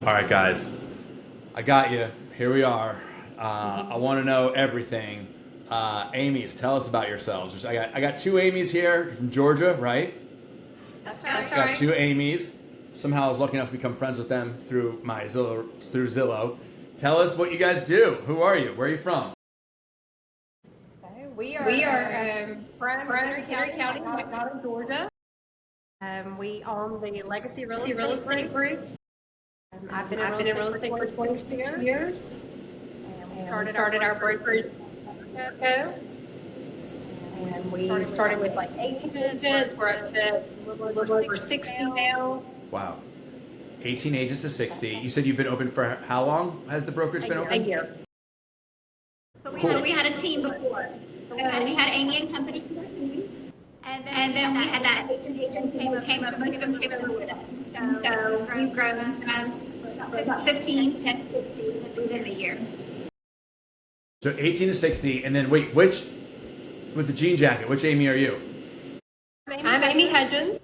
All right, guys, I got you. Here we are. I want to know everything. Amy's, tell us about yourselves. I got two Amy's here from Georgia, right? That's Got right. two Amy's. Somehow I was lucky enough to become friends with them through my Zillow. Tell us what you guys do. Who are you? Where are you from? We are from Henry County, McDonough, Georgia. We own the Legacy Real Estate Group. I've been in real estate for 26 years. And we started our brokerage ago. And we started with like 18 agents. We're up to a little over 60 now. Wow. 18 agents to 60. You said you've been open for how long has the brokerage been open? A year. But Cool. we had a team before. So we had Amy and company to our team. And then we had that agents came up, most of them came over with us. So we've grown from about 15 to 60 within a year. So 18 to 60, and then wait, with the jean jacket, which Amy are you? I'm Amy Hudgins.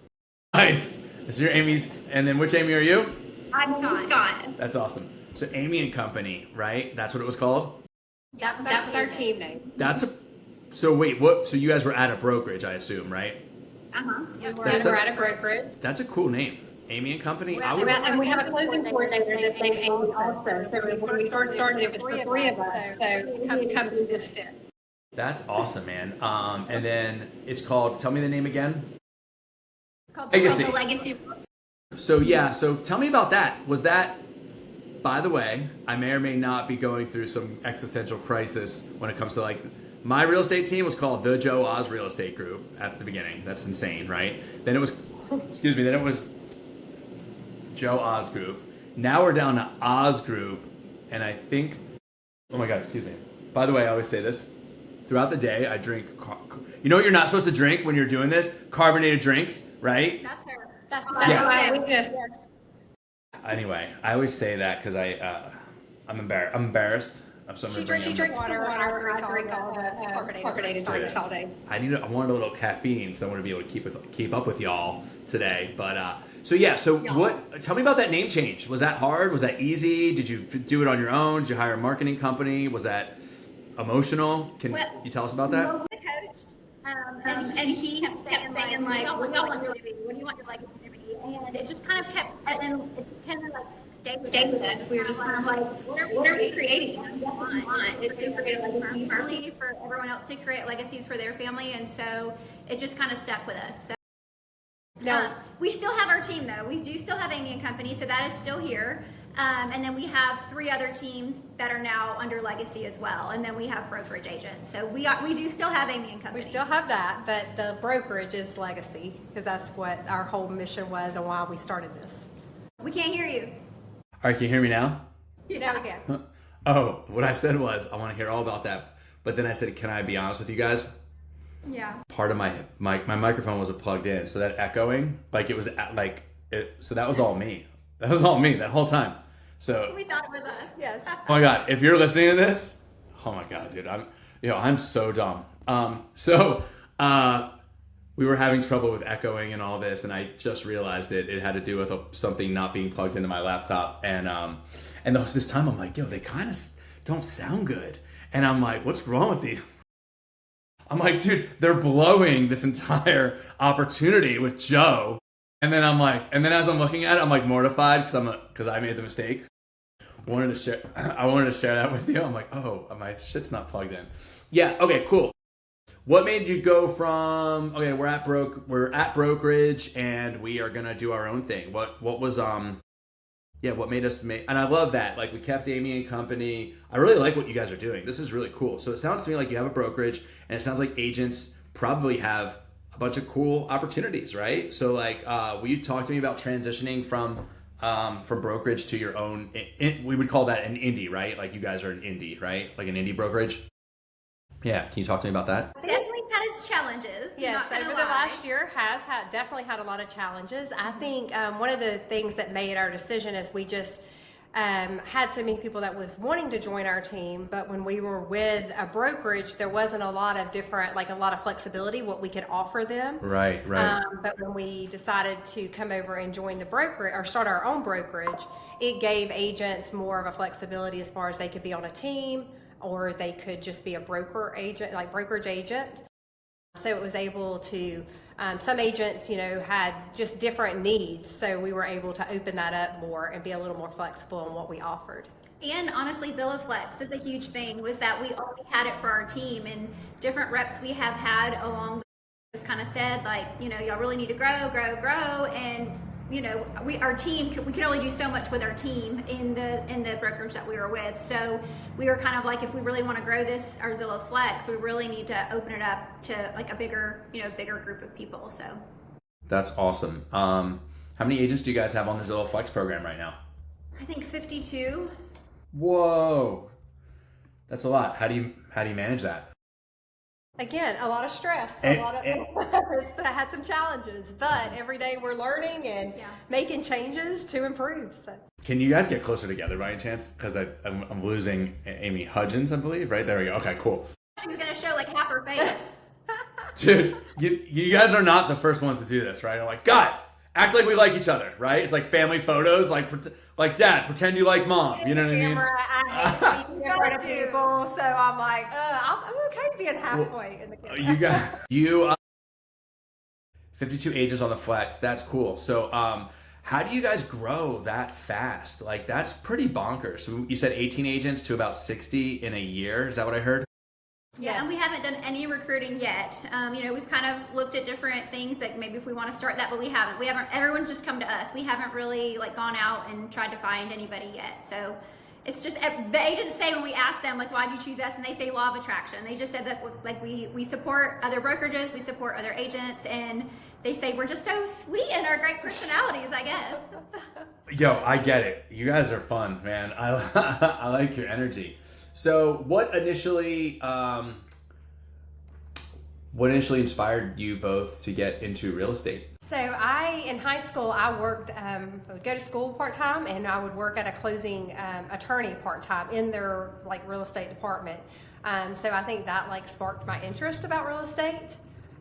Nice. So you're Amy's, and then which Amy are you? I'm Scott. That's awesome. So Amy and Company, right? That's what it was called? That was our team name. So wait, what? So you guys were at a brokerage, I assume, right? Yep. We're at a brokerage. That's a cool name. Amy and Company. And we have a closing coordinator that's named Amy also. So when we started, it was for three of us. So it comes to this fit. That's awesome, man. And then it's called, tell me the name again. It's called Legacy. the Legacy. So tell me about that. Was that, by the way, I may or may not be going through some existential crisis when it comes to like, my real estate team was called the Joe Oz Real Estate Group at the beginning. That's insane, right? Then it was, then it was Joe Oz Group. Now we're down to Oz Group. And I think, oh my God, excuse me. By the way, I always say this. Throughout the day, I drink, you know what you're not supposed to drink when you're doing this? Carbonated drinks, right? That's her. That's Yeah. my weakness. Anyway, I always say that because I'm embarrassed. She drinks water. I drink all the carbonated drinks all day. I wanted a little caffeine because I want to be able to keep up with y'all today. But what? Tell me about that name change. Was that hard? Was that easy? Did you do it on your own? Did you hire a marketing company? Was that emotional? Can you tell us about that? The coach, and he kept saying like, what do you want your legacy to be? What do you want your legacy to be? And it just kind of kept, and it kind of like stayed with us. We were just kind of like, what are we creating? What we want is to create a legacy family for everyone else to create legacies for their family, and so it just kind of stuck with us. So, No. we still have our team though. We do still have Amy and Company, so that is still here. And then we have 3 other teams that are now under Legacy as well. And then we have brokerage agents. So we do still have Amy and Company. We still have that, but the brokerage is Legacy because that's what our whole mission was and why we started this. We can't hear you. All right, can you hear me now? Yeah, we can. Oh, what I said was I want to hear all about that. But then I said, can I be honest with you guys? Yeah. Part of my microphone wasn't plugged in, so that echoing, so that was all me. That was all me that whole time. So We thought it was us. Yes. oh my God, if you're listening to this, oh my God, dude, I'm so dumb. We were having trouble with echoing and all this, and I just realized it had to do with something not being plugged into my laptop. And this time I'm like, yo, they kind of don't sound good. And I'm like, what's wrong with these? I'm like, dude, they're blowing this entire opportunity with Joe. And then as I'm looking at it, I'm like mortified because I made the mistake. I wanted to share that with you. I'm like, oh, my shit's not plugged in. Yeah. Okay. Cool. What made you go from we're at brokerage and we are gonna do our own thing? What was what made us make? And I love that. Like we kept Amy and Company. I really like what you guys are doing. This is really cool. So it sounds to me like you have a brokerage, and it sounds like agents probably have a bunch of cool opportunities, right? So like, will you talk to me about transitioning from brokerage to your own? We would call that an indie, right? Like you guys are an indie, right? Like an indie brokerage. Yeah, can you talk to me about that? Definitely had its challenges. Yes, not over gonna the lie. last year has definitely had a lot of challenges. I think one of the things that made our decision is we just had so many people that was wanting to join our team, but when we were with a brokerage, there wasn't a lot of different, like a lot of flexibility, what we could offer them. Right. But when we decided to come over and join the brokerage or start our own brokerage, it gave agents more of a flexibility as far as they could be on a team or they could just be a broker agent, like brokerage agent. So it was able to, some agents, had just different needs. So we were able to open that up more and be a little more flexible in what we offered. And honestly, Zillow Flex is a huge thing, was that we only had it for our team, and different reps we have had along just kind of said, like, y'all really need to grow. And, our team, we could only do so much with our team in the brokerage that we were with. So we were kind of like, if we really want to grow this, our Zillow Flex, we really need to open it up to like a bigger group of people. So That's awesome. How many agents do you guys have on the Zillow Flex program right now? I think 52. Whoa, that's a lot. How do you manage that? Again, a lot of stress, it's had some challenges, but every day we're learning and making changes to improve. So, can you guys get closer together by any chance? Because I'm losing Amy Hudgins, I believe. Right, there we go. Okay, cool. She was gonna show like half her face. Dude, you guys are not the first ones to do this, right? I'm like, guys, act like we like each other, right? It's like family photos, like dad, pretend you like mom. You know what I mean? I hate speaking in front of people, so I'm like, I'm okay being halfway in the camera. 52 agents on the Flex. That's cool. So, how do you guys grow that fast? Like, that's pretty bonkers. So you said 18 agents to about 60 in a year. Is that what I heard? Yeah, and we haven't done any recruiting yet. We've kind of looked at different things that maybe if we want to start that, but we haven't. Everyone's just come to us. We haven't really like gone out and tried to find anybody yet. So it's just, the agents say when we ask them, like, why'd you choose us? And they say law of attraction. They just said that like we support other brokerages, we support other agents, and they say we're just so sweet and our great personalities, I guess. Yo, I get it. You guys are fun, man. I like your energy. So what initially inspired you both to get into real estate? So in high school, I worked, I would go to school part-time and I would work at a closing attorney part-time in their like real estate department. So I think that like sparked my interest about real estate.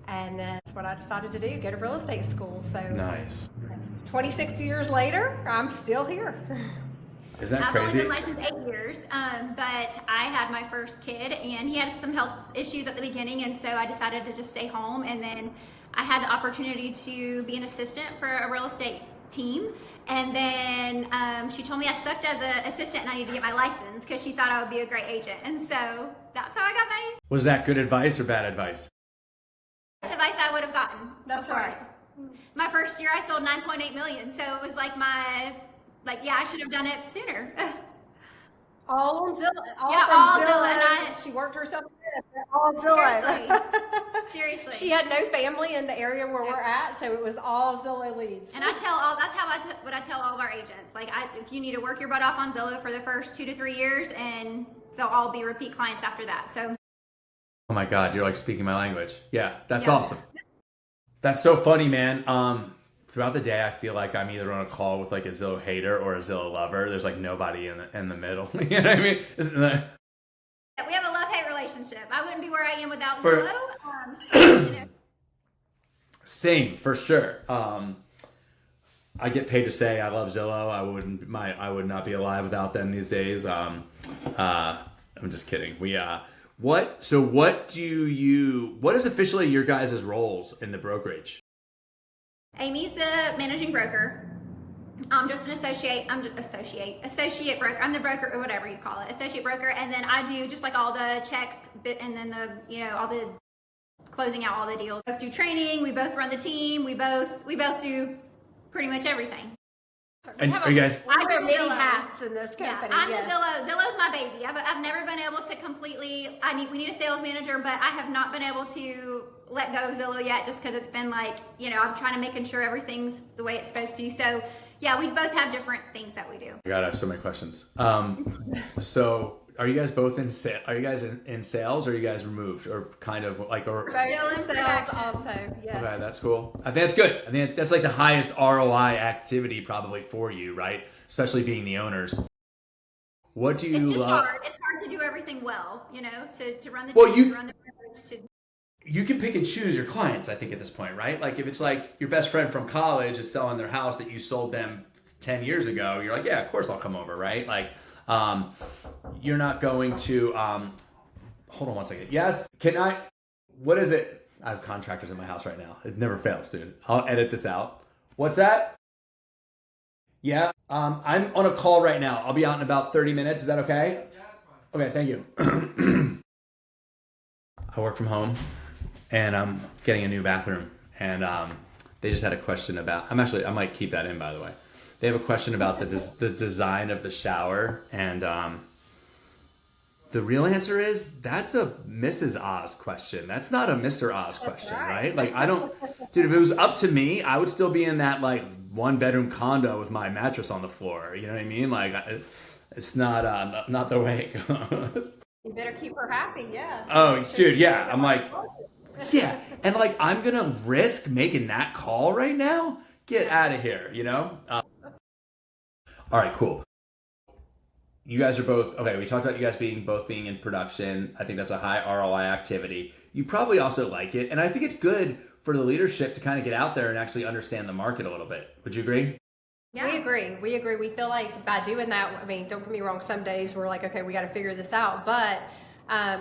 And that's what I decided to do, go to real estate school. So nice. 26 years later, I'm still here. Isn't that crazy? I've only been licensed 8 years, but I had my first kid and he had some health issues at the beginning, and so I decided to just stay home, and then I had the opportunity to be an assistant for a real estate team, and then she told me I sucked as an assistant and I needed to get my license because she thought I would be a great agent, and so that's how I got my Was that good advice or bad advice? advice I would have gotten. That's of course. right. My first year I sold 9.8 million, so it was like I should have done it sooner. All on Zillow. All Zillow. And she worked herself in, all Zillow. Seriously. She had no family in the area where we're at, so it was all Zillow leads. And that's what I tell all of our agents. Like, if you need to work your butt off on Zillow for the first 2 to 3 years, and they'll all be repeat clients after that. So. Oh my God, you're like speaking my language. Yeah, that's awesome. That's so funny, man. Throughout the day, I feel like I'm either on a call with like a Zillow hater or a Zillow lover. There's like nobody in the middle. You know what I mean? We have a love-hate relationship. I wouldn't be where I am without Zillow. Same, for sure. I get paid to say I love Zillow. I would not be alive without them these days. I'm just kidding. What is officially your guys' roles in the brokerage? Amy's the managing broker. I'm just an associate broker. I'm the broker, or whatever you call it, associate broker. And then I do just like all the checks, and then all the closing out all the deals. We both do training. We both run the team. We both do pretty much everything. And are you guys? I wear many hats in this company. I'm the Zillow. Zillow's my baby. I've never been able to completely. We need a sales manager, but I have not been able to let go of Zillow yet, just because it's been like, I'm trying to making sure everything's the way it's supposed to. So yeah, we both have different things that we do. God, I have so many questions. So are you guys both in sales? Are you guys in sales, or are you guys removed, or kind of like, or still in sales also? Yes. Okay, that's cool. I think that's good. I think that's like the highest ROI activity probably for you, right? Especially being the owners. What do you It's just love? hard. It's hard to do everything well, to run the Well, team, to run the brokerage, to You can pick and choose your clients, I think, at this point, right? Like if it's like your best friend from college is selling their house that you sold them 10 years ago, you're like, yeah, of course I'll come over, right? Like you're not going to, hold on one second. Yes, what is it? I have contractors in my house right now. It never fails, dude. I'll edit this out. What's that? Yeah, I'm on a call right now. I'll be out in about 30 minutes. Is that okay? Yeah, that's fine. Okay, thank you. I work from home and I'm getting a new bathroom. And they just had a question about, I might keep that in, by the way. They have a question about the design of the shower. And the real answer is that's a Mrs. Oz question. That's not a Mr. Oz question, right? Like dude, if it was up to me, I would still be in that like 1-bedroom condo with my mattress on the floor. You know what I mean? Like it's not the way it goes. You better keep her happy, yeah. Oh, dude, yeah. I'm like, yeah. And like, I'm going to risk making that call right now? Get out of here, all right, cool. You guys are both, okay, we talked about you guys both being in production. I think that's a high ROI activity. You probably also like it. And I think it's good for the leadership to kind of get out there and actually understand the market a little bit. Would you agree? Yeah. We agree. We feel like by doing that, I mean, don't get me wrong, some days we're like, okay, we got to figure this out. But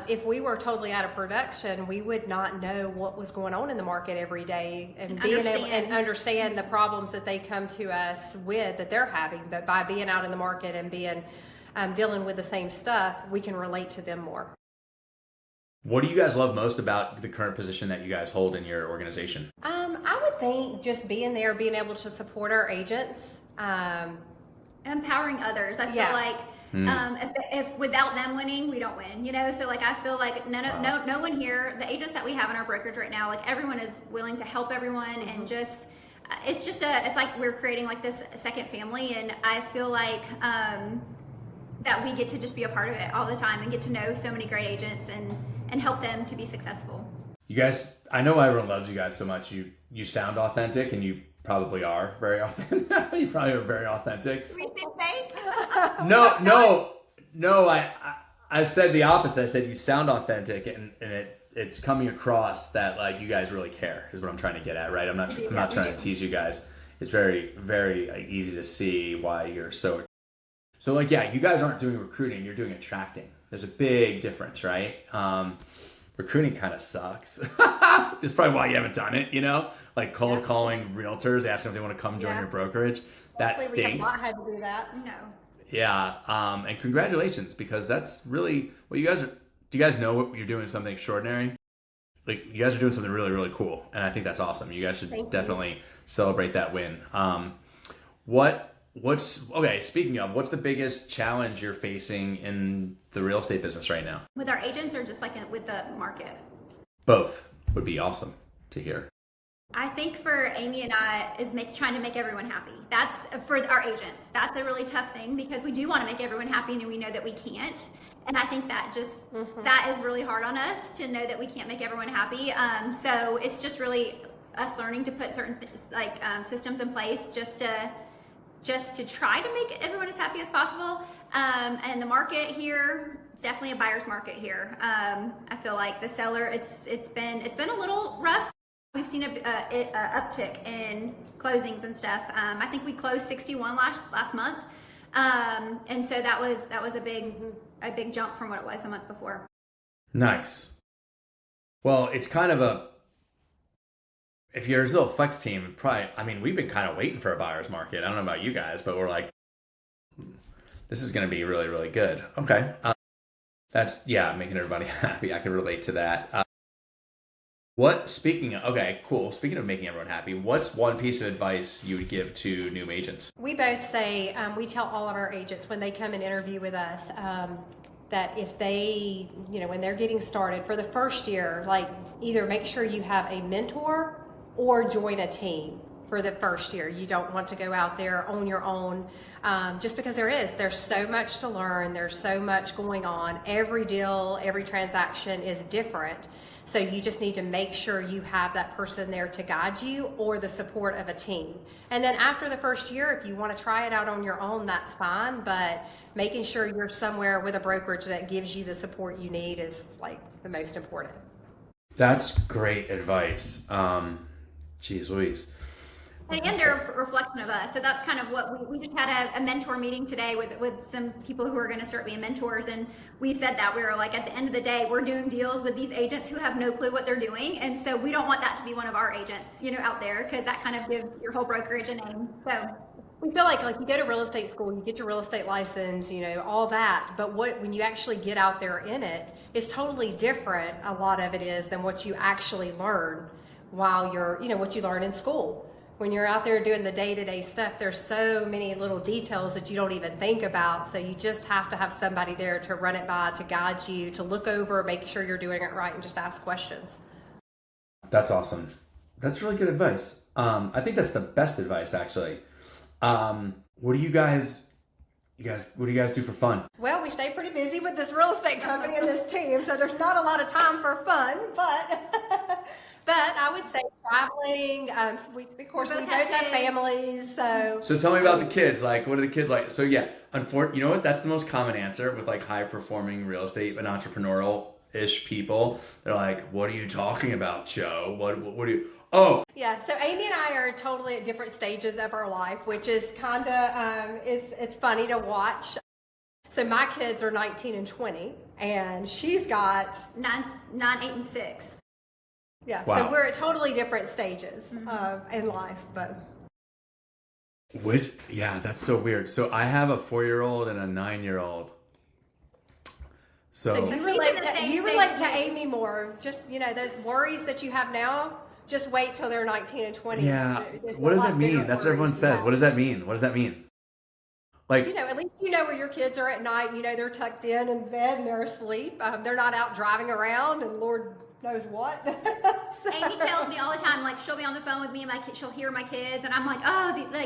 if we were totally out of production, we would not know what was going on in the market every day and being able and understand the problems that they come to us with that they're having. But by being out in the market and being dealing with the same stuff, we can relate to them more. What do you guys love most about the current position that you guys hold in your organization? I would think just being there, being able to support our agents. empowering others. I feel like if without them winning, we don't win. So like I feel like no one here, the agents that we have in our brokerage right now, like everyone is willing to help everyone and just it's like we're creating like this second family, and I feel like that we get to just be a part of it all the time and get to know so many great agents and help them to be successful. You guys, I know everyone loves you guys so much. You sound authentic, and you probably are very authentic. You probably are very authentic. We seem fake? No. I said the opposite. I said you sound authentic, and it's coming across that like you guys really care is what I'm trying to get at, right? I'm not trying to tease you guys. It's very, very easy to see why you're so like, yeah, you guys aren't doing recruiting, you're doing attracting. There's a big difference, right? Recruiting kind of sucks. That's probably why you haven't done it, like cold calling realtors, asking if they want to come join your brokerage. That stinks. We have not had to do that. No. Yeah, and congratulations, because that's really what you guys are. Do you guys know what you're doing? Something extraordinary. Like you guys are doing something really, really cool, and I think that's awesome. You guys should definitely celebrate that win. What's okay? Speaking of, what's the biggest challenge you're facing in the real estate business right now? With our agents, or just like with the market? Both would be awesome to hear. I think for Amy and I is trying to make everyone happy. That's for our agents. That's a really tough thing because we do want to make everyone happy, and we know that we can't. And I think that that is really hard on us to know that we can't make everyone happy. So it's just really us learning to put certain systems in place just to try to make everyone as happy as possible. And the market here, it's definitely a buyer's market here. I feel like the seller, it's been a little rough. We've seen a uptick in closings and stuff. I think we closed 61 last month, and so that was a big jump from what it was the month before. Nice. Well, it's kind of if you're a Zillow Flex team, we've been kind of waiting for a buyer's market. I don't know about you guys, but we're like, this is going to be really, really good. Okay. That's making everybody happy. I can relate to that. Speaking of making everyone happy, what's one piece of advice you would give to new agents? We both say, we tell all of our agents when they come and interview with us, that if they, when they're getting started for the first year, like either make sure you have a mentor or join a team for the first year. You don't want to go out there on your own, just because there's so much to learn. There's so much going on. Every deal, every transaction is different. So you just need to make sure you have that person there to guide you or the support of a team. And then after the first year, if you want to try it out on your own, that's fine. But making sure you're somewhere with a brokerage that gives you the support you need is like the most important. That's great advice. Geez Louise. And they're a reflection of us. So that's kind of what we just had a mentor meeting today with some people who are going to start being mentors. And we said that we were like, at the end of the day, we're doing deals with these agents who have no clue what they're doing. And so we don't want that to be one of our agents, out there, because that kind of gives your whole brokerage a name. So we feel like you go to real estate school, you get your real estate license, all that. But when you actually get out there in it, it's totally different. A lot of it is than what you actually learn while you're, what you learn in school. When you're out there doing the day-to-day stuff, there's so many little details that you don't even think about. So you just have to have somebody there to run it by, to guide you, to look over, make sure you're doing it right, and just ask questions. That's awesome. That's really good advice. I think that's the best advice, actually. What do you guys do for fun? Well, we stay pretty busy with this real estate company and this team, so there's not a lot of time for fun, but I would say traveling. We both have families, so. So tell me about the kids. Like, what are the kids like? So yeah, you know what? That's the most common answer with like high performing real estate and entrepreneurial-ish people. They're like, "What are you talking about, Joe? What do you?" Oh. Yeah, so Amy and I are totally at different stages of our life, which is kind of, it's funny to watch. So my kids are 19 and 20, and she's got 9, 8, and 6. Yeah, wow. So we're at totally different stages in life, but. Yeah, that's so weird. So I have a 4-year-old and a 9-year-old. So you relate to Amy more. Just, those worries that you have now, just wait till they're 19 and 20. Yeah. What does that mean? That's what everyone says. What does that mean? What does that mean? Like, at least where your kids are at night. They're tucked in bed and they're asleep. They're not out driving around and Lord knows what. Amy tells me all the time, like she'll be on the phone with me and my kids, she'll hear my kids, and I'm like,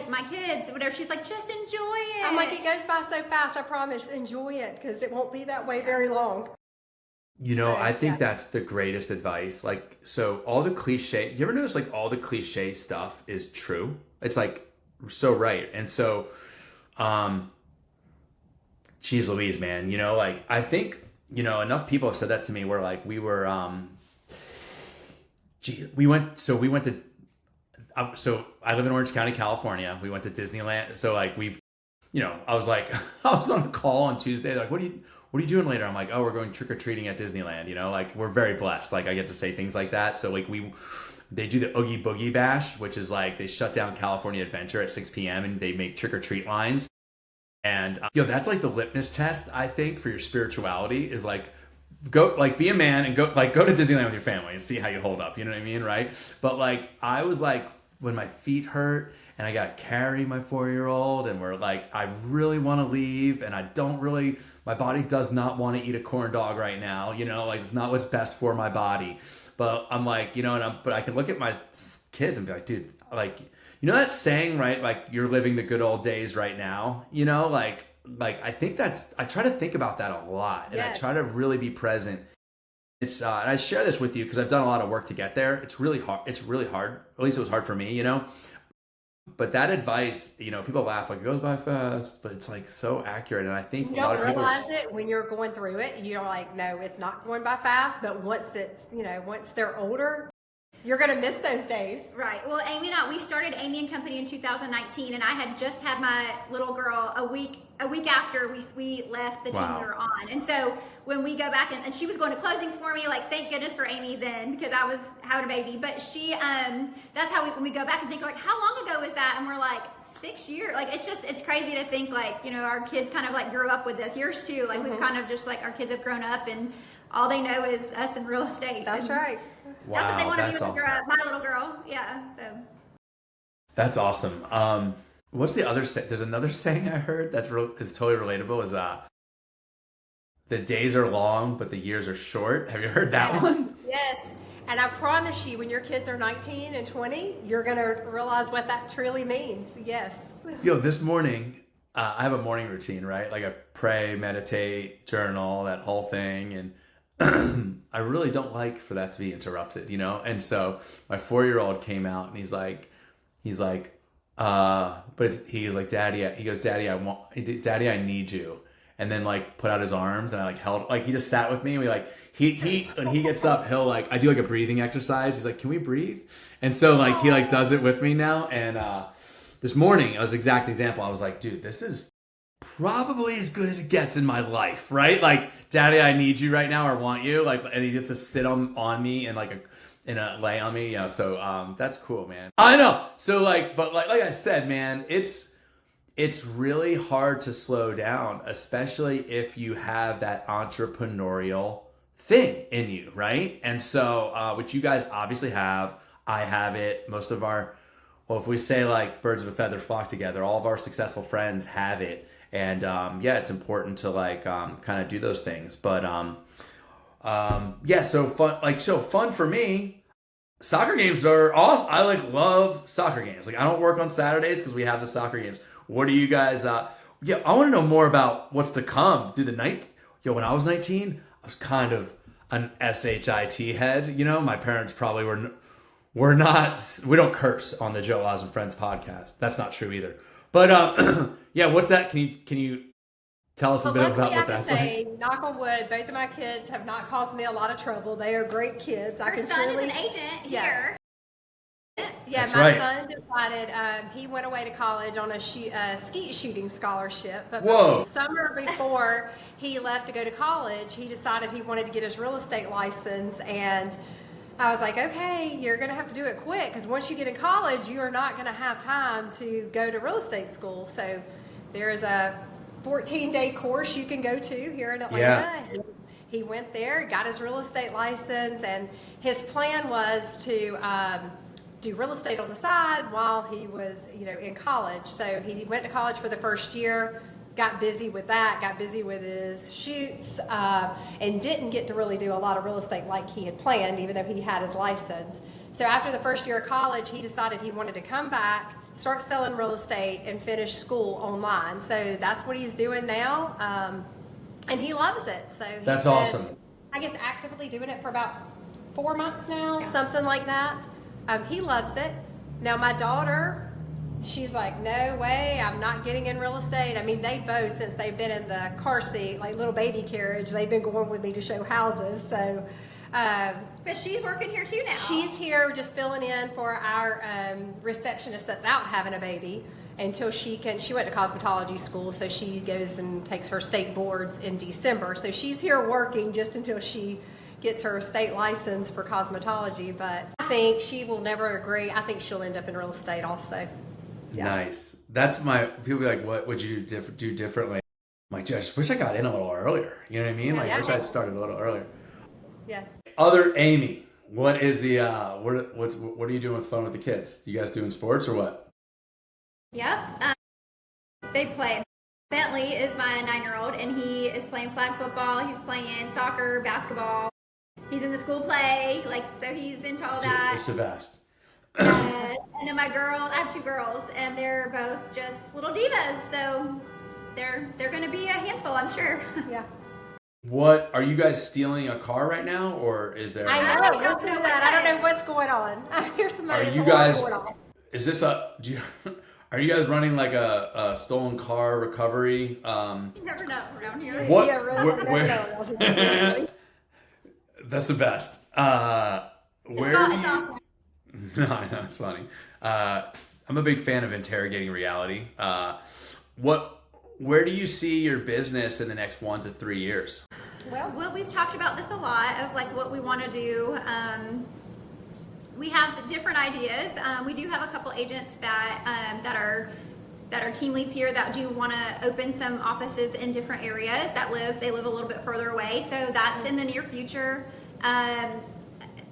my kids, whatever. She's like, just enjoy it. I'm like, it goes by so fast. I promise, enjoy it, because it won't be that way very long. I think that's the greatest advice. Like, so all the cliche, you ever notice like all the cliche stuff is true? It's like so right. And so, geez Louise, man, like I think, enough people have said that to me where like we were, we went to, so I live in Orange County, California. We went to Disneyland. So like I was on a call on Tuesday. Like, what are you doing later? I'm like, oh, we're going trick-or-treating at Disneyland. Like we're very blessed. Like I get to say things like that. So like they do the Oogie Boogie Bash, which is like they shut down California Adventure at 6 p.m. and they make trick-or-treat lines. And that's like the litmus test, I think, for your spirituality is like, go like be a man and go to Disneyland with your family and see how you hold up. You know what I mean? Right. But like, I was like, when my feet hurt and I got to carry my 4-year-old and we're like, I really want to leave and my body does not want to eat a corn dog right now. Like it's not what's best for my body. But I'm like, but I can look at my kids and be like, dude, like, that saying, right? Like you're living the good old days right now, like I think I try to think about that a lot and I try to really be present. It's, and I share this with you because I've done a lot of work to get there. It's really hard. At least it was hard for me, but that advice, people laugh like it goes by fast, but it's like so accurate. And I think you don't realize it when you're going through it. You're like, no, it's not going by fast. But once they're older, you're going to miss those days. Right. Well, we started Amy and Company in 2019, and I had just had my little girl a week after we left the team we were on. And so when we go back and she was going to closings for me, like thank goodness for Amy then, because I was having a baby. But she, that's how when we go back and think like, how long ago was that? And we're like 6 years. Like it's crazy to think like, our kids kind of like grew up with us. Yours too. Like we've kind of just like our kids have grown up and all they know is us in real estate. That's right. Wow, that's what they want to be with awesome. My little girl. Yeah. So. That's awesome. What's the other say? There's another saying I heard is totally relatable. Is the days are long, but the years are short. Have you heard that one? Yes. And I promise you, when your kids are 19 and 20, you're going to realize what that truly means. Yes. This morning, I have a morning routine, right? Like I pray, meditate, journal, that whole thing. And I really don't like for that to be interrupted, you know? And so my 4-year-old came out and he's like, he like, Daddy, he goes, Daddy, I need you. And then like put out his arms and I like held, like he just sat with me and we like, when he gets up, he'll like, I do like a breathing exercise. He's like, can we breathe? And so like, he like does it with me now. And this morning, it was the exact example. I was like, dude, this is probably as good as it gets in my life, right? Like, Daddy, I need you right now or want you. Like, and he gets to sit on me and like lay on me, you know. So that's cool, man. I know. So like, but like I said, man, it's really hard to slow down, especially if you have that entrepreneurial thing in you, right? And so, which you guys obviously have. I have it. Most of our, well, if we say like birds of a feather flock together, all of our successful friends have it. And yeah, it's important to like kind of do those things. But yeah, so fun for me. Soccer games are awesome. I like love soccer games. Like I don't work on Saturdays because we have the soccer games. What do you guys? Yeah, I want to know more about what's to come. When I was 19, I was kind of an SHIT head. You know, my parents probably were not. We don't curse on the Joe Oz and Friends podcast. That's not true either. But yeah, what's that? Can you tell us a bit about what that's like? Knock on wood, both of my kids have not caused me a lot of trouble. They are great kids. Your son is an agent here. Yeah, That's my right. son decided he went away to college on a skeet shooting scholarship. But Whoa. the summer before he left to go to college, he decided he wanted to get his real estate license. And I was like, okay, you're going to have to do it quick because once you get in college, you are not going to have time to go to real estate school. So there is a 14-day course you can go to here in Atlanta. Yeah. He went there, got his real estate license, and his plan was to do real estate on the side while he was, in college. So he went to college for the first year, got busy with that, got busy with his shoots, and didn't get to really do a lot of real estate like he had planned, even though he had his license. So after the first year of college, he decided he wanted to come back, start selling real estate, and finish school online. So that's what he's doing now, and he loves it. So That's awesome. I guess actively doing it for about 4 months now, something like that. He loves it. Now my daughter, she's like, no way, I'm not getting in real estate. I mean, they both, since they've been in the car seat, like little baby carriage, they've been going with me to show houses. So, but she's working here too now. She's here just filling in for our receptionist that's out having a baby until she went to cosmetology school. So she goes and takes her state boards in December. So she's here working just until she gets her state license for cosmetology. But I think she will never agree. I think she'll end up in real estate also. Yeah. Nice. That's people be like, what would you do differently? I'm like, I just wish I got in a little earlier. You know what I mean? Like, I wish I'd started a little earlier. Yeah. Other Amy, what is the what are you doing with fun with the kids? You guys doing sports or what? Yep. They play. Bentley is my 9-year-old, and he is playing flag football. He's playing soccer, basketball. He's in the school play, so he's into all that. It's the best. And then I have 2 girls, and they're both just little divas. So they're going to be a handful, I'm sure. Yeah. What are you guys stealing a car right now, or is there? I know. Listen to that. I don't know what's going on. I hear somebody. Are you guys? Is this are you guys running like a stolen car recovery? You never know around here. What? Yeah, really, Where? That's the best. Where? No, I know, it's funny. I'm a big fan of interrogating reality. Where do you see your business in the next 1 to 3 years? Well, we've talked about this a lot of what we want to do. We have different ideas. We do have a couple agents that are team leads here that do want to open some offices in different areas they live a little bit further away. So that's in the near future.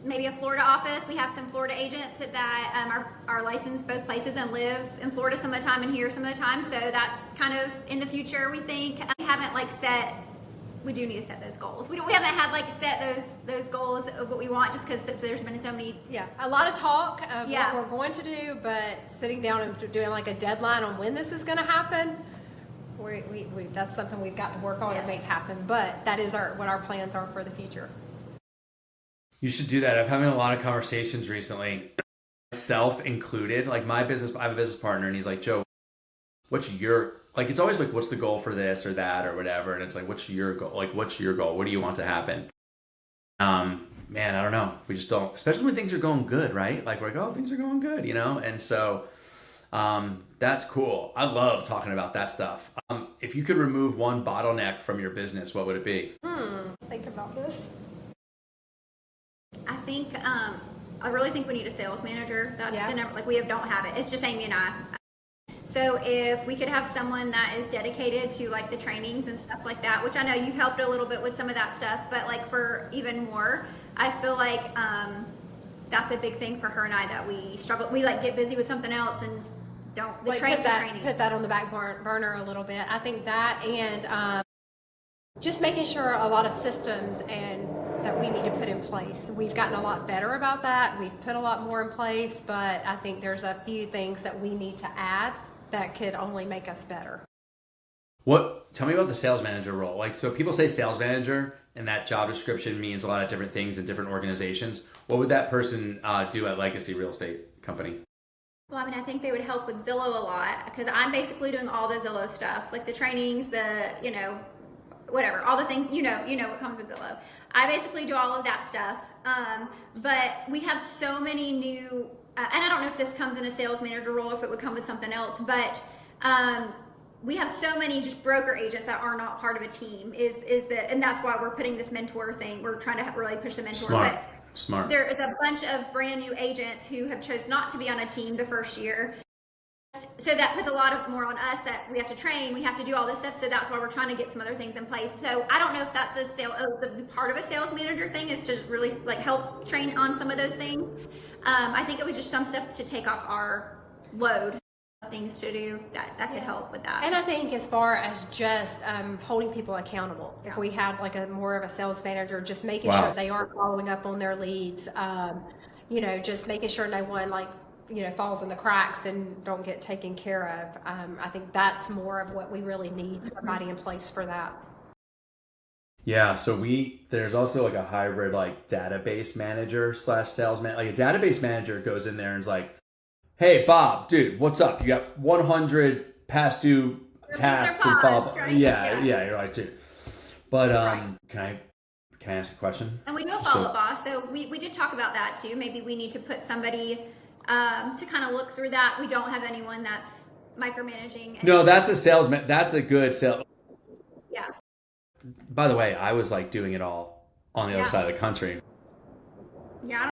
Maybe a Florida office. We have some Florida agents that are licensed both places and live in Florida some of the time and here some of the time. So that's kind of in the future, we think. We haven't we do need to set those goals. We haven't had set those goals of what we want just because there's been so many. Yeah, a lot of talk of what we're going to do, but sitting down and doing a deadline on when this is going to happen, that's something we've got to work on and Yes. make happen. But that is what our plans are for the future. You should do that. I'm having a lot of conversations recently, self included. Like my business, I have a business partner, and he's like, Joe, what's your, like, it's always like, what's the goal for this or that or whatever. And it's like, what's your goal? Like, what's your goal? What do you want to happen? Man, I don't know. We just don't, especially when things are going good, right? Like we're like, oh, things are going good, you know? And so, that's cool. I love talking about that stuff. If you could remove one bottleneck from your business, what would it be? Think about this. I think I really think we need a sales manager. That's the number. Like don't have it. It's just Amy and I. So if we could have someone that is dedicated to like the trainings and stuff like that, which I know you helped a little bit with some of that stuff, but like for even more, I feel like that's a big thing for her and I that we struggle. We like get busy with something else and don't Like training. put that on the back burner a little bit. I think that, and just making sure a lot of systems and that we need to put in place. We've gotten a lot better about that. We've put a lot more in place, but I think there's a few things that we need to add that could only make us better. Tell me about the sales manager role. Like, so people say sales manager, and that job description means a lot of different things in different organizations. What would that person do at Legacy Real Estate Company? Well, I mean, I think they would help with Zillow a lot because I'm basically doing all the Zillow stuff, like the trainings, whatever, all the things, you know what comes with Zillow. I basically do all of that stuff. But we have so many new, and I don't know if this comes in a sales manager role, if it would come with something else, but we have so many just broker agents that are not part of a team and that's why we're putting this mentor thing. We're trying to really push the mentor. Smart. There is a bunch of brand new agents who have chose not to be on a team the first year. So that puts a lot more on us that we have to train, we have to do all this stuff. So that's why we're trying to get some other things in place. So I don't know if that's the part of a sales manager thing is to really like help train on some of those things. I think it was just some stuff to take off our load of things to do that could help with that. And I think as far as just holding people accountable, if we had like more of a sales manager, just making sure they are following up on their leads, just making sure no one falls in the cracks and don't get taken care of. I think that's more of what we really need, somebody in place for that. Yeah, so there's also like a hybrid like database manager / sales man. Like a database manager goes in there and is like, hey Bob, dude, what's up? You got 100 past due tasks to follow. Right? Yeah, you're right too. But can I ask a question? And we do a follow-up boss, so we did talk about that too. Maybe we need to put somebody to kind of look through that. We don't have anyone that's micromanaging. No, that's a salesman. That's a good sales. Yeah. By the way, I was like doing it all on the other side of the country. Yeah.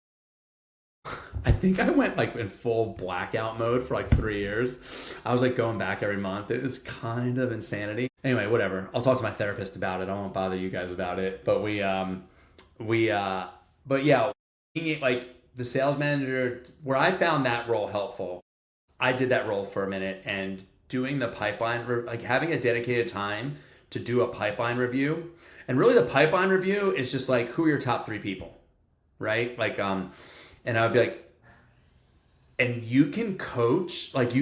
I think I went like in full blackout mode for like 3 years. I was like going back every month. It was kind of insanity. Anyway, whatever. I'll talk to my therapist about it. I won't bother you guys about it. But but yeah, like the sales manager, where I found that role helpful, I did that role for a minute, and doing the pipeline, like having a dedicated time to do a pipeline review. And really the pipeline review is just like, who are your top 3 people, right? Like, and I would be like, and you can coach, like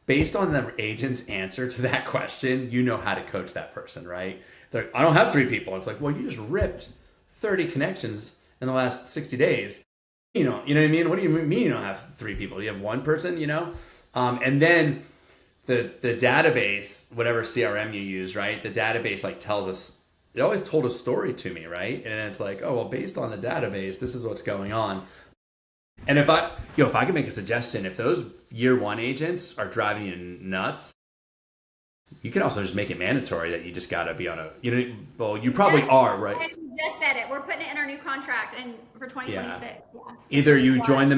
based on the agent's answer to that question, you know how to coach that person, right? They're like, I don't have 3 people. It's like, well, you just ripped 30 connections in the last 60 days. You know what I mean? What do you mean you don't have 3 people? You have 1 person, and then the database, whatever CRM you use, right? The database like tells us, it always told a story to me, right? And it's like, oh, well, based on the database, this is what's going on. And if I could make a suggestion, if those year 1 agents are driving you nuts, you can also just make it mandatory that you just got to be on you probably are, right? You just said it. We're putting it in our new contract and for 2026. Yeah. Either you join the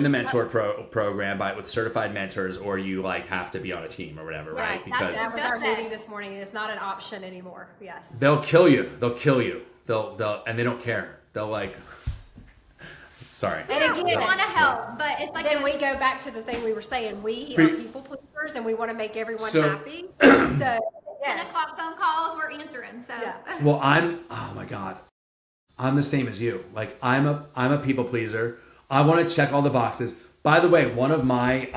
mentor program with certified mentors, or you like have to be on a team or whatever, right? Because that was our meeting this morning. It's not an option anymore. Yes. They'll kill you. They'll and they don't care. They'll like. Sorry. And again, we want to help, but it's like then we go back to the thing we were saying. We are people pleasers, and we want to make everyone happy. So 10 o'clock phone calls we're answering. So well, oh my God, I'm the same as you. Like I'm a people pleaser. I want to check all the boxes, By the way, one of my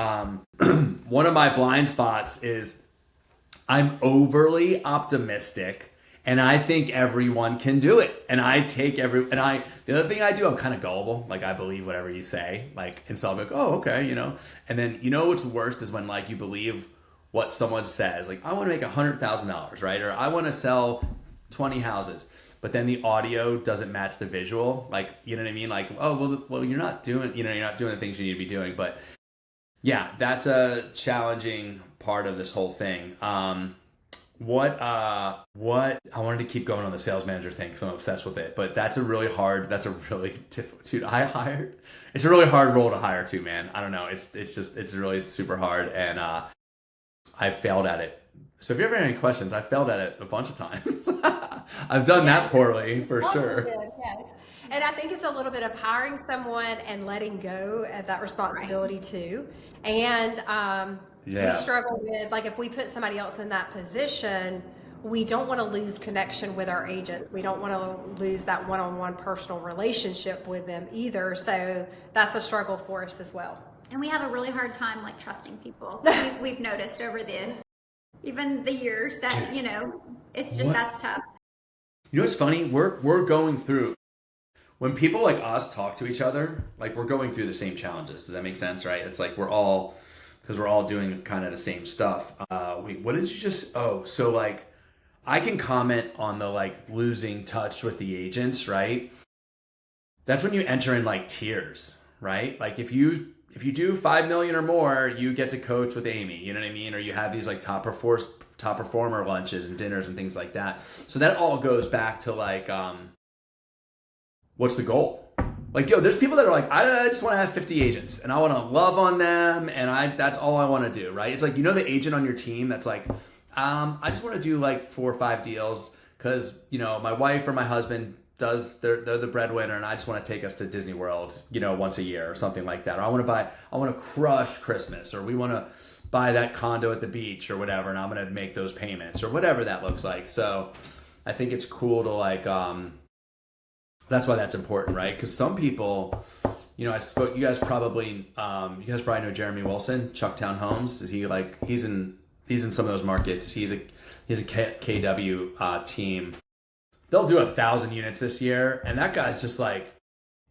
one of my blind spots is I'm overly optimistic, and I think everyone can do it. And the other thing I do, I'm kind of gullible. Like I believe whatever you say. Like, and so I'm like, oh, okay, And then what's worst is when like you believe what someone says. Like I want to make $100,000, right? Or I want to sell 20 houses. But then the audio doesn't match the visual. Like, you know what I mean? Like, oh, well, you're not doing the things you need to be doing. But yeah, that's a challenging part of this whole thing. What I wanted to keep going on the sales manager thing because I'm obsessed with it. But it's a really hard role to hire too, man. I don't know. It's really super hard. And I failed at it. So if you ever have any questions, I failed at it a bunch of times. I've done that poorly for sure. Yes. And I think it's a little bit of hiring someone and letting go of that responsibility too. And we struggle with, like, if we put somebody else in that position, we don't want to lose connection with our agents. We don't want to lose that one-on-one personal relationship with them either. So that's a struggle for us as well. And we have a really hard time like trusting people. We've noticed over even the years that, it's just, that's tough. You know what's funny? We're going through, when people like us talk to each other, like we're going through the same challenges. Does that make sense, right? It's like because we're all doing kind of the same stuff. What did you so like, I can comment on the like losing touch with the agents, right? That's when you enter in like tiers, right? Like if you do 5 million or more, you get to coach with Amy, you know what I mean? Or you have these like top performer lunches and dinners and things like that. So that all goes back to like, what's the goal? Like, there's people that are like, I just want to have 50 agents and I want to love on them. And that's all I want to do, right? It's like, the agent on your team that's like, I just want to do like 4 or 5 deals because, my wife or my husband they're the breadwinner and I just want to take us to Disney World, once a year or something like that. Or I want to crush Christmas, or we want to buy that condo at the beach or whatever. And I'm going to make those payments or whatever that looks like. So I think it's cool to like, that's why that's important, right? Because some people, you guys probably know Jeremy Wilson, Chucktown Homes. Is he like, he's in some of those markets. He's a KW team. They'll do 1,000 units this year. And that guy's just like,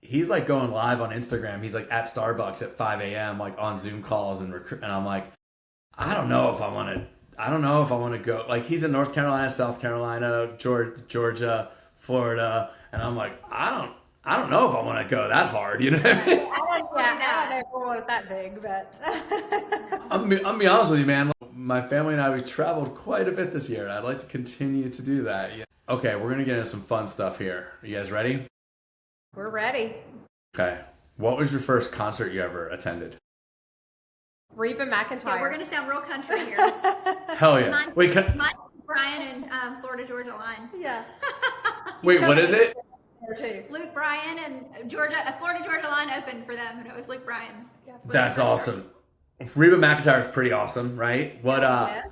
he's like going live on Instagram. He's like at Starbucks at 5 a.m. like on Zoom calls and I'm like, I don't know if I want to go. Like he's in North Carolina, South Carolina, Georgia, Florida. And I'm like, I don't know if I want to go that hard, I don't never want it that big, but I'm gonna be honest with you, man. My family and I, we traveled quite a bit this year. I'd like to continue to do that. Okay, we're gonna get into some fun stuff here. Are you guys ready? We're ready. Okay. What was your first concert you ever attended? Reba McEntire. Yeah, we're gonna sound real country here. Hell yeah. Mine's Brian and Florida Georgia line. Yeah. Wait, what is it? Luke Bryan and Florida Georgia line opened for them, and it was Luke Bryan. Yeah, that's awesome. Reba McEntire is pretty awesome, right? What? I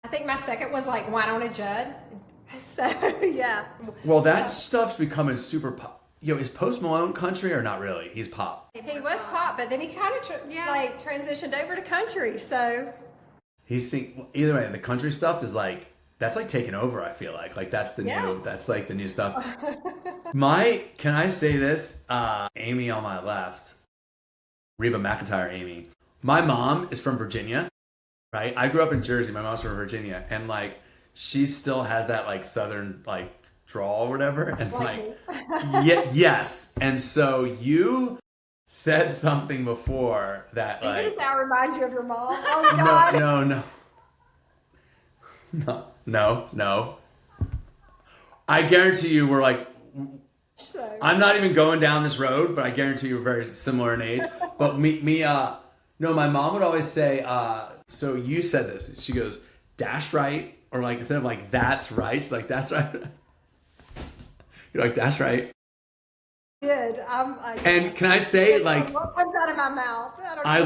think my second was like Winona Judd. So yeah. Well, that stuff's becoming super pop. Is Post Malone country or not really? He's pop. He was pop, but then he kind of transitioned over to country. So either way, the country stuff is like, that's like taking over. I feel like that's the new stuff. Can I say this? Amy on my left, Reba McEntire, Amy. My mom is from Virginia, right? I grew up in Jersey. My mom's from Virginia, and like she still has that like Southern like drawl or whatever, and like yes. And so you said something before that like. Does that remind you of your mom? Oh God. No. I guarantee you we're like, I'm not even going down this road, but I guarantee you we're very similar in age. But my mom would always say, so you said this. She goes, dash right, or like instead of like that's right, she's like that's right. You're like that's right. Good. And can I say like what comes out of my mouth? I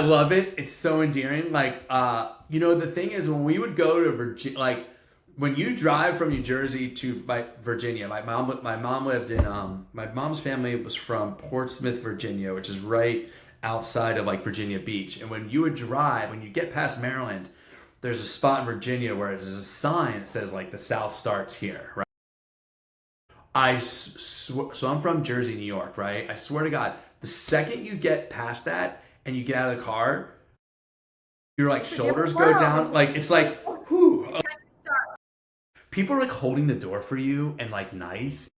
love it. It's so endearing. Like the thing is when we would go to Virginia, like when you drive from New Jersey to Virginia, my mom lived in my mom's family was from Portsmouth, Virginia, which is right outside of like Virginia Beach. And when you would drive, when you get past Maryland, there's a spot in Virginia where there's a sign that says like the South starts here, right? So I'm from Jersey, New York, right? I swear to God, the second you get past that and you get out of the car, your like shoulders go down, like it's like, whew. People are like holding the door for you and like nice.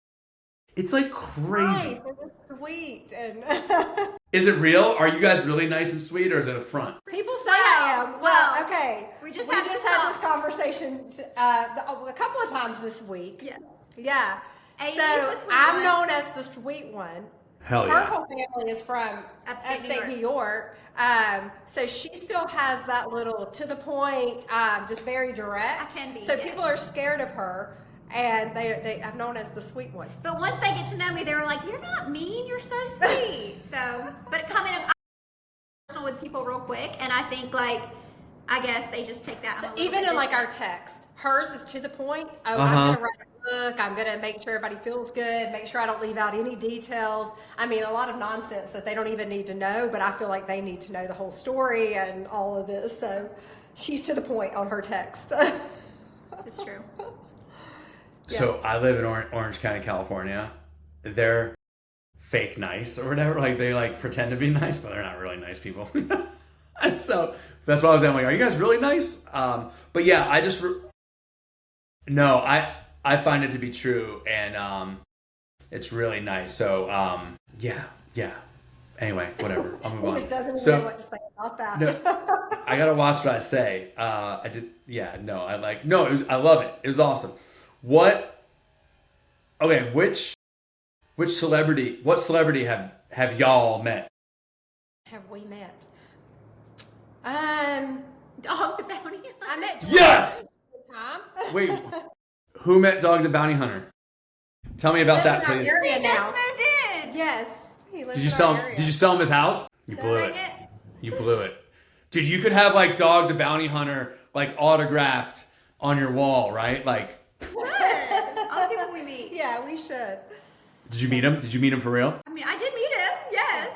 It's like crazy. Nice, it was sweet. And Is it real? Are you guys really nice and sweet, or is it a front? people say I am. Well, okay. We just had had this conversation a couple of times this week. Yeah. Yeah. Amy's So the sweet I'm one. known as the sweet one. Hell Her yeah. whole family is from upstate New York. So she still has that little to the point, just very direct. I can be, So yes. people are scared of her, and they I'm known as the sweet one. But once they get to know me, they were like, "You're not mean. You're so sweet." So, but coming up personal with people real quick, and I think like, I guess they just take that. So a little even bit in like our distant. text, hers is to the point. Oh, Uh-huh. I'm gonna write a book. I'm gonna make sure everybody feels good. Make sure I don't leave out any details. I mean, a lot of nonsense that they don't even need to know, but I feel like they need to know the whole story and all of this. So she's to the point on her text. This is true. So I live in Orange County, California. They're fake nice or whatever. Like they like pretend to be nice, but they're not really nice people. And so that's why I was saying, like, are you guys really nice? But yeah, no, I find it to be true, and it's really nice. So yeah. Anyway, whatever. I'll move He on. just doesn't So- know what to say about that. No, I gotta watch what I say. I did. Yeah. No. I love it. It was awesome. What? Okay. What celebrity have y'all met? Have we met? Dog the bounty hunter. I met George Yes! Tom. Wait. Who met Dog the Bounty Hunter? Tell me about that, Lives in our please. area He just now. moved in. Yes, he lives Did you in sell our him? area. Did you sell him his house? You blew Dang it. it. You blew it. Dude, you could have like Dog the Bounty Hunter like autographed on your wall, right? Like, Good. All the people we meet. Yeah, we should. did you meet him? Did you meet him for real? I mean, I did meet him. Yes.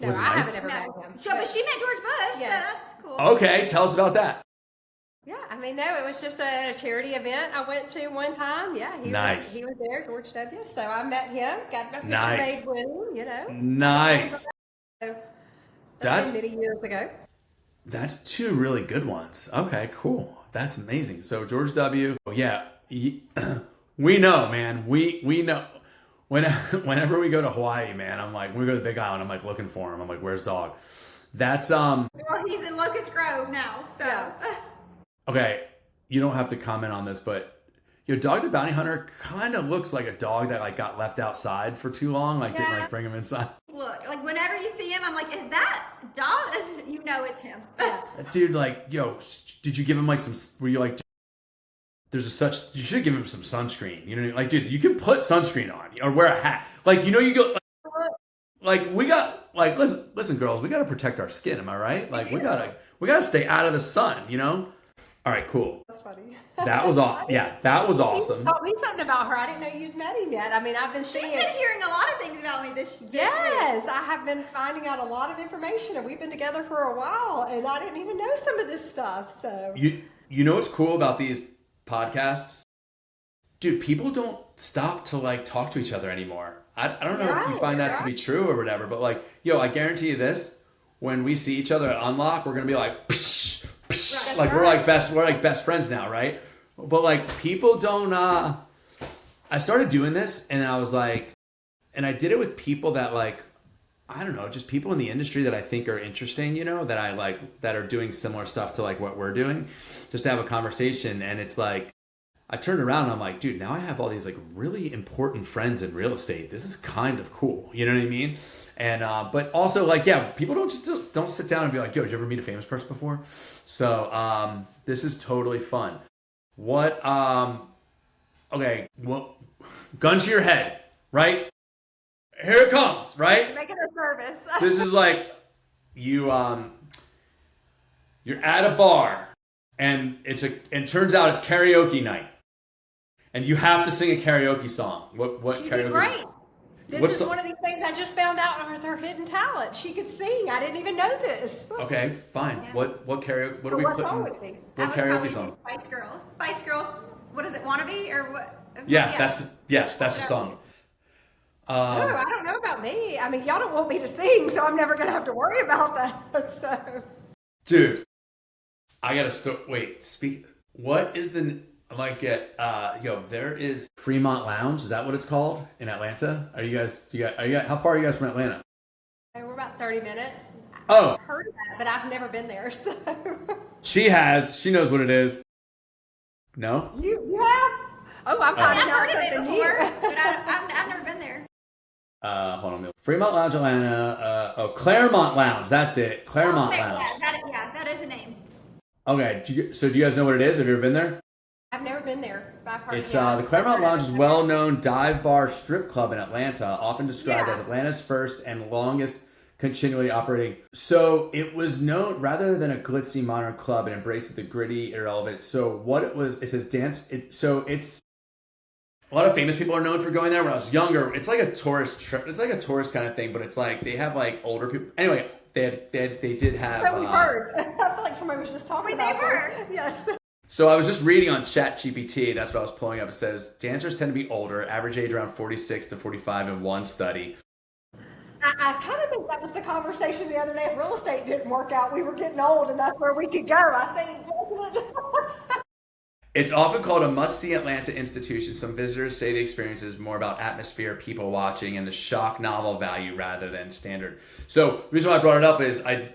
No, Was it I nice? haven't ever met No. him. Sure, but she met George Bush, Yeah. so that's cool. Okay, tell us about that. Yeah, I mean, no, it was just a charity event I went to one time. Yeah, Nice. he was there, George W. So I met him, got a picture Nice. made with him, you know. Nice. So That's many years ago. That's two really good ones. Okay, cool. That's amazing. So George W. Yeah, we know, man. We know. Whenever we go to Hawaii, man, I'm like, when we go to the Big Island, I'm like looking for him. I'm like, where's Dog? That's Well, he's in Locust Grove now, so. Yeah. okay. You don't have to comment on this, but your Dog the Bounty Hunter kind of looks like a dog that like got left outside for too long, like didn't Yeah. like bring him inside. Look, like whenever you see him, I'm like, is that dog? You know it's him. Dude, like, yo, did you give him like some? Were you like? You should give him some sunscreen. You know, like, dude, you can put sunscreen on or wear a hat. Like, you know, you go, like we got, like, listen, girls, we got to protect our skin. Am I right? Like, we gotta stay out of the sun. You know. All right, cool. That's funny. That was Yeah, that was awesome. He taught me something about her. I didn't know you'd met him yet. I mean, I've been She's seeing. been hearing a lot of things about me this week. Yes, I have been finding out a lot of information, and we've been together for a while, and I didn't even know some of this stuff. So You know what's cool about these podcasts? Dude, people don't stop to like talk to each other anymore. I don't know if you Right, find that to right. be true or whatever, but like, yo, I guarantee you this, when we see each other at Unlock, we're gonna be like, psh, psh, Right. like we're like best friends now, right? But like people don't I started doing this and I was like, and I did it with people that like, I don't know, just people in the industry that I think are interesting, you know, that I like, that are doing similar stuff to like what we're doing, just to have a conversation. And it's like, I turned around and I'm like, dude, now I have all these like really important friends in real estate. This is kind of cool. You know what I mean? And, but also like, yeah, people don't sit down and be like, yo, did you ever meet a famous person before? So, this is totally fun. What, okay, well, gun to your head, right? Here it comes, right? making us nervous. This is like you're at a bar and it turns out it's karaoke night, And you have to sing a karaoke song. What She'd karaoke? be great. This What's is one of these things I just found out was her hidden talent. She could sing. I didn't even know this. Okay, fine. Yeah. What karaoke? What are we What putting? song would it be? I What would karaoke probably song? do Spice Girls. Spice Girls. What is it? Wannabe or what? Yeah, that's the song. Oh, I don't know about me. I mean, y'all don't want me to sing, so I'm never gonna have to worry about that. So, Dude, I gotta wait. Speak. What is the? I might get. There is Fremont Lounge. Is that what it's called in Atlanta? Are you guys? How far are you guys from Atlanta? we're about 30 minutes. Oh, I've heard of that, but I've never been there. So, she has. She knows what it is. No. you have? Oh, I'm finding I've out heard of it something before, new. but I've never been there. Hold on. Fremont Lounge, Atlanta. Claremont Lounge. That's it. Claremont Lounge. That is a name. Okay. Do you guys know what it is? Have you ever been there? I've never been there. But I've heard. It's yeah, the Claremont I've heard Lounge of is it. well-known dive bar strip club in Atlanta, often described Yeah. as Atlanta's first and longest continually operating. So it was known rather than a glitzy modern club, it embraces the gritty, irrelevant. So what it was, it says dance. It's a lot of famous people are known for going there. When I was younger, it's like a tourist trip. It's like a tourist kind of thing, but it's like they have like older people. Anyway, they did have. That we've heard. I feel like somebody was just talking They about were. this. Yes. So I was just reading on ChatGPT. That's what I was pulling up. It says dancers tend to be older, average age around 46 to 45 in one study. I kind of think that was the conversation the other day. If real estate didn't work out, we were getting old, and that's where we could go. I think, wasn't it? It's often called a must-see Atlanta institution. Some visitors say the experience is more about atmosphere, people watching, and the shock novel value rather than standard. So the reason why I brought it up is I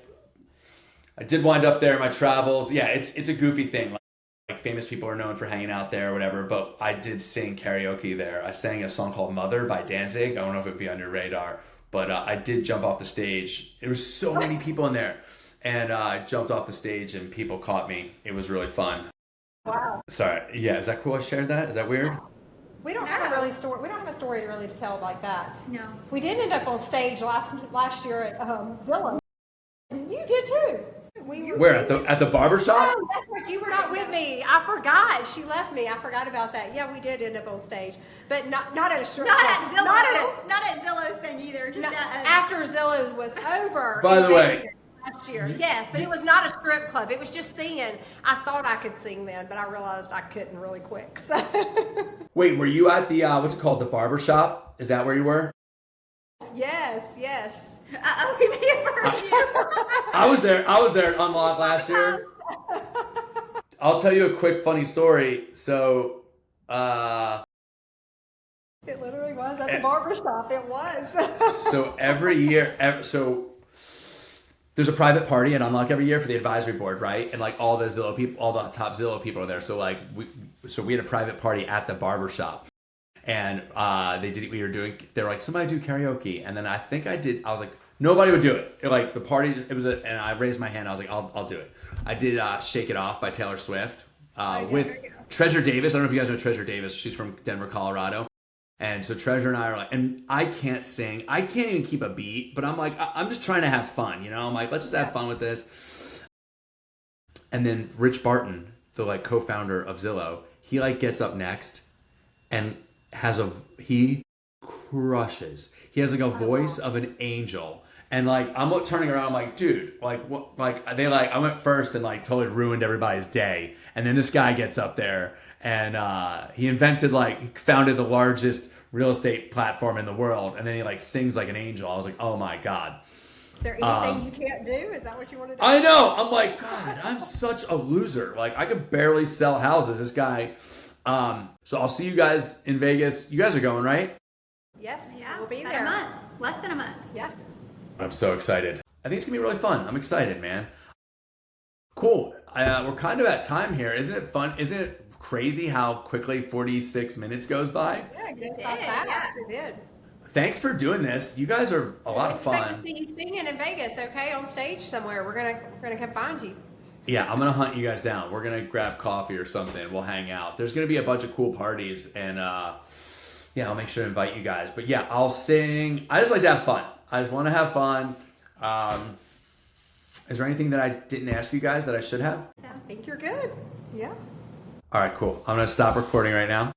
did wind up there in my travels. Yeah, it's a goofy thing. Like famous people are known for hanging out there or whatever, but I did sing karaoke there. I sang a song called Mother by Danzig. I don't know if it'd be on your radar, but I did jump off the stage. There was so many people in there, and I jumped off the stage and people caught me. It was really fun. Wow. Sorry. Yeah, is that cool I shared that? Is that weird? We don't have a story. We don't have a story to really tell like that. No. We did end up on stage last year at Zillow. You did too. Where at the barber shop? Oh, that's right. You were not with me. I forgot. She left me. I forgot about that. Yeah, we did end up on stage, but not at a strip Not club. at Zillow. Not at Zillow's thing either. Just after Zillow's was over. By the way. Last year, yes, but it was not a strip club. It was just singing. I thought I could sing then, but I realized I couldn't really quick. So. Wait, were you at the what's it called? The barber shop? Is that where you were? Yes. we may have heard you. I was there at Unlock last year. I'll tell you a quick funny story. So It literally was at the barber shop. It was. so every year, there's a private party at Unlock every year for the advisory board, right? And like all the Zillow people, all the top Zillow people are there. So like we had a private party at the barber shop, and they were like, somebody do karaoke, and then I was like, nobody would do it. Like the party, and I raised my hand. I was like, I'll do it. I did "Shake It Off" by Taylor Swift with Treasure Davis. I don't know if you guys know Treasure Davis. She's from Denver, Colorado. And so Treasure and I are like, and I can't sing. I can't even keep a beat, but I'm like, I'm just trying to have fun, you know? I'm like, let's just have fun with this. And then Rich Barton, the like co-founder of Zillow, he like gets up next and he crushes. He has like a voice of an angel. And like, I'm turning around, I'm like, dude, like what, like I went first and like totally ruined everybody's day. And then this guy gets up there and he founded the largest real estate platform in the world. And then he like sings like an angel. I was like, oh my God. Is there anything you can't do? Is that what you want to do? I know. I'm like, God, I'm such a loser. Like I could barely sell houses. This guy. So I'll see you guys in Vegas. You guys are going, right? Yes. Yeah, We'll be about there. a month. Less than a month. Yeah. I'm so excited. I think it's gonna be really fun. I'm excited, man. Cool. We're kind of at time here. Isn't it fun? Isn't it crazy how quickly 46 minutes goes by? Yeah, it goes did, by fast. yeah. It did. Thanks for doing this. You guys are a lot of Expect fun. to see you singing in Vegas, okay, on stage somewhere. We're gonna come find you. Yeah, I'm gonna hunt you guys down. We're gonna grab coffee or something. We'll hang out. There's gonna be a bunch of cool parties, and yeah, I'll make sure to invite you guys. But yeah, I'll sing. I just like to have fun. I just want to have fun. Is there anything that I didn't ask you guys that I should have? I think you're good. Yeah. All right, cool. I'm gonna stop recording right now.